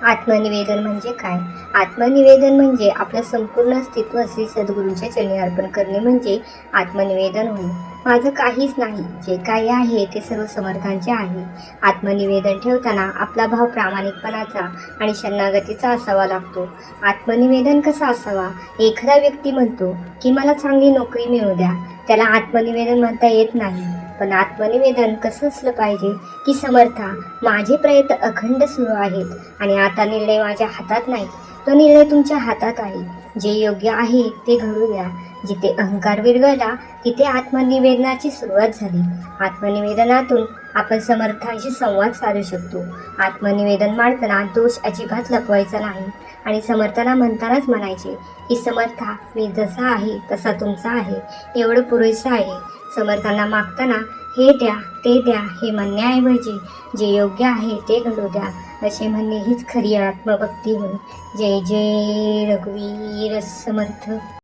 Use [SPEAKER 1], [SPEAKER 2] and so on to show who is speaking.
[SPEAKER 1] आत्मनिवेदन म्हणजे काय? आत्मनिवेदन म्हणजे आपलं संपूर्ण अस्तित्व श्री सद्गुरूंच्या चरणी अर्पण करणे म्हणजे आत्मनिवेदन होय. माझं काहीच नाही, जे काही आहे ते सर्व समर्थांचे आहे. आत्मनिवेदन ठेवताना आपला भाव प्रामाणिकपणाचा आणि शरणागतीचा असावा लागतो. आत्मनिवेदन कसा असावा? एखादा व्यक्ती म्हणतो की मला चांगली नोकरी मिळू द्या, त्याला आत्मनिवेदन म्हणता येत नाही. पण आत्मनिवेदन कसं असलं पाहिजे की समर्था, माझे प्रयत्न अखंड सुरू आहेत आणि आता निर्णय माझ्या हातात नाही, तो निर्णय तुमच्या हातात आहे. जे योग्य आहे ते घडू द्या. जिथे अहंकार विरघळला तिथे आत्मनिवेदनाची सुरुवात झाली. आत्मनिवेदनातून आपण समर्थांशी संवाद साधू शकतो. आत्मनिवेदन मांडताना दोष अजिबात लपवायचा नाही आणि समर्थांना म्हणतानाच म्हणायचे की समर्था, मी जसा आहे तसा तुमचा आहे, एवढं पुरेसं आहे. समर्थांना मागताना हे द्या ते द्या हे म्हणण्याऐवजी जे योग्य आहे ते घडू द्या असे म्हणणे हीच खरी आत्मभक्ती होय. जय जय रघुवीर समर्थ.